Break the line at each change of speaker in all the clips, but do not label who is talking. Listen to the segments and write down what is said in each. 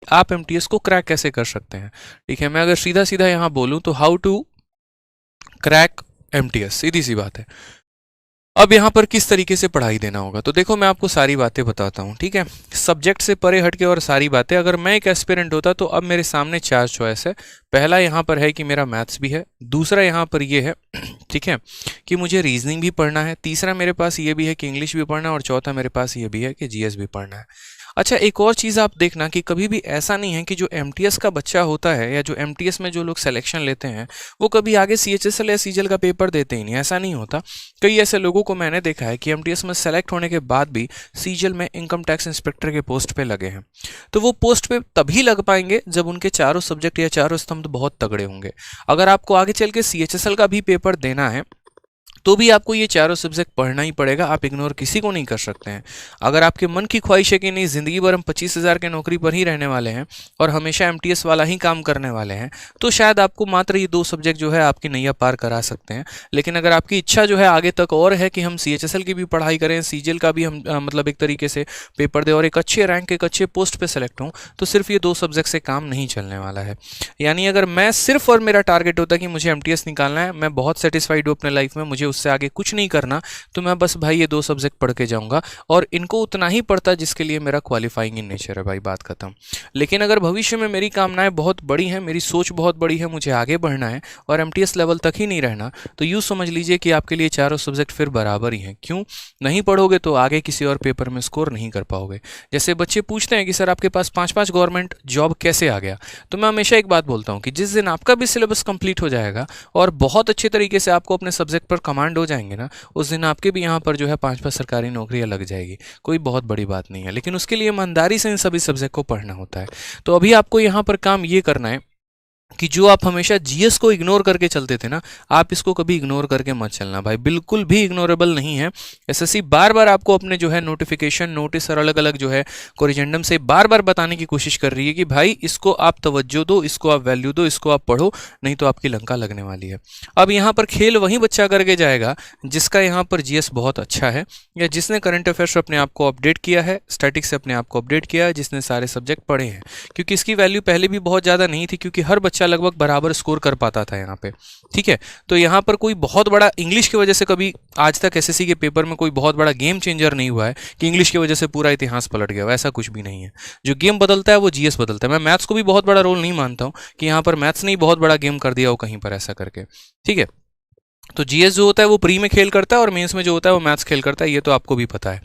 आप एमटीएस को क्रैक कैसे कर सकते हैं। ठीक है, मैं अगर सीधा सीधा यहाँ बोलूँ तो हाउ टू क्रैक एमटीएस, सीधी सी बात है। अब यहाँ पर किस तरीके से पढ़ाई देना होगा, तो देखो मैं आपको सारी बातें बताता हूँ। ठीक है, सब्जेक्ट से परे हटके और सारी बातें। अगर मैं एक एस्पिरेंट होता तो अब मेरे सामने 4 चॉइस है। पहला यहाँ पर है कि मेरा मैथ्स भी है, दूसरा यहाँ पर ये है ठीक है कि मुझे रीजनिंग भी पढ़ना है, तीसरा मेरे पास ये भी है कि इंग्लिश भी पढ़ना है, और चौथा मेरे पास ये भी है कि जीएस भी पढ़ना है। अच्छा, एक और चीज़ आप देखना कि कभी भी ऐसा नहीं है कि जो एमटीएस का बच्चा होता है या जो एमटीएस में जो लोग सिलेक्शन लेते हैं वो कभी आगे सीएचएसएल या सीजीएल का पेपर देते ही नहीं, ऐसा नहीं होता। कई ऐसे लोगों को मैंने देखा है कि एमटीएस में सेलेक्ट होने के बाद भी सीजीएल में इनकम टैक्स इंस्पेक्टर के पोस्ट पे लगे हैं। तो वो पोस्ट पे तभी लग पाएंगे जब उनके चारों सब्जेक्ट या चारों स्तंभ बहुत तगड़े होंगे। अगर आपको आगे चल के सीएचएसएल का भी पेपर देना है तो भी आपको ये चारों सब्जेक्ट पढ़ना ही पड़ेगा, आप इग्नोर किसी को नहीं कर सकते हैं। अगर आपके मन की ख्वाहिश है कि नहीं ज़िंदगी भर हम 25,000 के नौकरी पर ही रहने वाले हैं और हमेशा एमटीएस वाला ही काम करने वाले हैं, तो शायद आपको मात्र ये 2 सब्जेक्ट जो है आपकी नैया पार करा सकते हैं। लेकिन अगर आपकी इच्छा जो है आगे तक और है कि हम सीएचएसएल की भी पढ़ाई करें, सीजीएल का भी हम मतलब एक तरीके से पेपर दें और एक अच्छे रैंक एक अच्छे पोस्ट पर सेलेक्ट हों, तो सिर्फ ये 2 सब्जेक्ट से काम नहीं चलने वाला है। यानी अगर मैं सिर्फ और मेरा टारगेट होता कि मुझे एमटीएस निकालना है, मैं बहुत सेटिस्फाइड हूँ अपने लाइफ में, मुझे उससे आगे कुछ नहीं करना, तो मैं बस भाई ये 2 सब्जेक्ट पढ़ के जाऊंगा और इनको उतना ही पढ़ता जिसके लिए मेरा क्वालिफाइंग इन नेचर है, भाई बात खत्म। लेकिन अगर भविष्य में मेरी कामनाएं बहुत बड़ी हैं, मेरी सोच बहुत बड़ी है, मुझे आगे बढ़ना है और एमटीएस लेवल तक ही नहीं रहना, तो यूँ समझ लीजिए कि आपके लिए चारों सब्जेक्ट फिर बराबर ही हैं। क्यों नहीं पढ़ोगे तो आगे किसी और पेपर में स्कोर नहीं कर पाओगे। जैसे बच्चे पूछते हैं कि सर आपके पास 5-5 गवर्नमेंट जॉब कैसे आ गया, तो मैं हमेशा एक बात बोलता हूँ कि जिस दिन आपका भी सिलेबस कंप्लीट हो जाएगा और बहुत अच्छे तरीके से आपको अपने सब्जेक्ट पर कमांड हो जाएंगे ना, उस दिन आपके भी यहाँ पर जो है 5-5 सरकारी नौकरियां लग जाएगी। कोई बहुत बड़ी बात नहीं है, लेकिन उसके लिए ईमानदारी से इन सभी सब्जेक्ट को पढ़ना होता है। तो अभी आपको यहाँ पर काम ये करना है कि जो आप हमेशा जीएस को इग्नोर करके चलते थे ना, आप इसको कभी इग्नोर करके मत चलना भाई, बिल्कुल भी इग्नोरेबल नहीं है। एसएससी बार बार आपको अपने जो है नोटिफिकेशन, नोटिस और अलग अलग जो है कोरिजेंडम से बार बार बताने की कोशिश कर रही है कि भाई इसको आप तवज्जो दो, इसको आप वैल्यू दो, इसको आप पढ़ो, नहीं तो आपकी लंका लगने वाली है। अब यहाँ पर खेल वही बच्चा करके जाएगा जिसका यहाँ पर जीएस बहुत अच्छा है, या जिसने करंट अफेयर्स अपने आप को अपडेट किया है, स्टैटिक्स से अपने आप को अपडेट किया है, जिसने सारे सब्जेक्ट पढ़े हैं। क्योंकि इसकी वैल्यू पहले भी बहुत ज़्यादा नहीं थी, क्योंकि हर बच्चा लगभग बराबर स्कोर कर पाता था यहाँ पे। ठीक है, तो यहाँ पर कोई बहुत बड़ा इंग्लिश की वजह से कभी आज तक एसएससी के पेपर में कोई बहुत बड़ा गेम चेंजर नहीं हुआ है कि इंग्लिश की वजह से पूरा इतिहास पलट गया, ऐसा कुछ भी नहीं है। जो गेम बदलता है वो जीएस बदलता है। मैं मैथ्स को भी बहुत बड़ा रोल नहीं मानता हूँ कि यहाँ पर मैथ्स ने बहुत बड़ा गेम कर दिया हो कहीं पर ऐसा करके। ठीक है, तो जीएस जो होता है वो प्री में खेल करता है और मेंस में जो होता है वो मैथ्स खेल करता है, ये तो आपको भी पता है।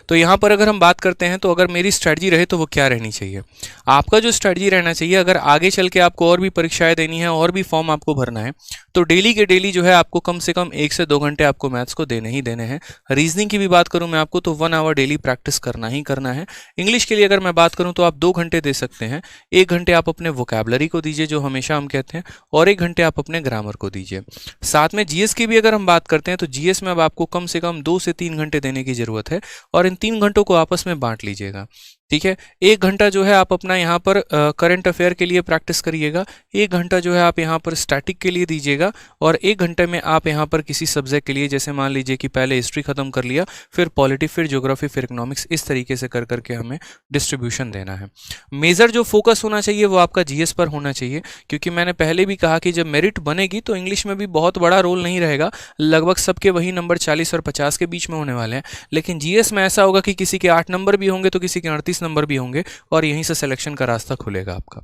तो यहाँ पर अगर हम बात करते हैं तो अगर मेरी स्ट्रेटजी रहे तो वो क्या रहनी चाहिए, आपका जो स्ट्रेटजी रहना चाहिए, अगर आगे चल के आपको और भी परीक्षाएं देनी है और भी फॉर्म आपको भरना है, तो डेली के डेली जो है आपको कम से कम 1 से 2 घंटे आपको मैथ्स को देने ही देने हैं। रीजनिंग की भी बात करूँ मैं आपको तो 1 आवर डेली प्रैक्टिस करना ही करना है। इंग्लिश के लिए अगर मैं बात करूँ तो आप 2 घंटे दे सकते हैं। 1 घंटे आप अपने वोकैबलरी को दीजिए जो हमेशा हम कहते हैं, और 1 घंटे आप अपने ग्रामर को दीजिए। साथ में जीएस की भी अगर हम बात करते हैं तो जीएस में अब आपको कम से कम 2 से 3 घंटे देने की जरूरत है, और इन 3 घंटों को आपस में बांट लीजिएगा। ठीक है, 1 घंटा जो है आप अपना यहाँ पर करंट अफेयर के लिए प्रैक्टिस करिएगा, 1 घंटा जो है आप यहाँ पर स्टैटिक के लिए दीजिएगा, और 1 घंटे में आप यहाँ पर किसी सब्जेक्ट के लिए, जैसे मान लीजिए कि पहले हिस्ट्री खत्म कर लिया, फिर पॉलिटी, फिर ज्योग्राफी, फिर इकोनॉमिक्स, इस तरीके से कर करके हमें डिस्ट्रीब्यूशन देना है। मेजर जो फोकस होना चाहिए वो आपका जीएस पर होना चाहिए, क्योंकि मैंने पहले भी कहा कि जब मेरिट बनेगी तो इंग्लिश में भी बहुत बड़ा रोल नहीं रहेगा, लगभग सबके वही नंबर 40 और 50 के बीच में होने वाले हैं। लेकिन जीएस में ऐसा होगा कि किसी के 8 नंबर भी होंगे तो किसी के 38 नंबर भी होंगे, और यहीं से सिलेक्शन का रास्ता खुलेगा आपका।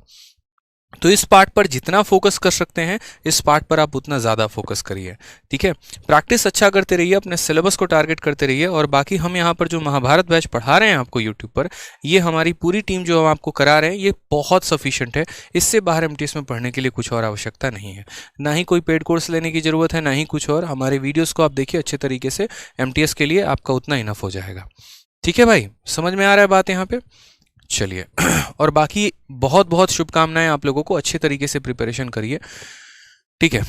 तो इस पार्ट पर जितना फोकस कर सकते हैं, इस पार्ट पर आप उतना ज़्यादा फोकस करिए। ठीक है, प्रैक्टिस अच्छा करते रहिए, अपने सिलेबस को टारगेट करते रहिए, और बाकी हम यहाँ पर जो महाभारत बैच पढ़ा रहे हैं आपको यूट्यूब पर, ये हमारी पूरी टीम जो हम आपको करा रहे हैं, ये बहुत सफिशिएंट है। इससे बाहर एमटीएस में पढ़ने के लिए कुछ और आवश्यकता नहीं है, ना ही कोई पेड कोर्स लेने की ज़रूरत है, ना ही कुछ और। हमारे वीडियोज़ को आप देखिए अच्छे तरीके से, एमटीएस के लिए आपका उतना इनफ हो जाएगा। ठीक है भाई, समझ में आ रहा है बात यहाँ पे? चलिए और बाकी बहुत बहुत शुभकामनाएं आप लोगों को, अच्छे तरीके से प्रिपरेशन करिए। ठीक है।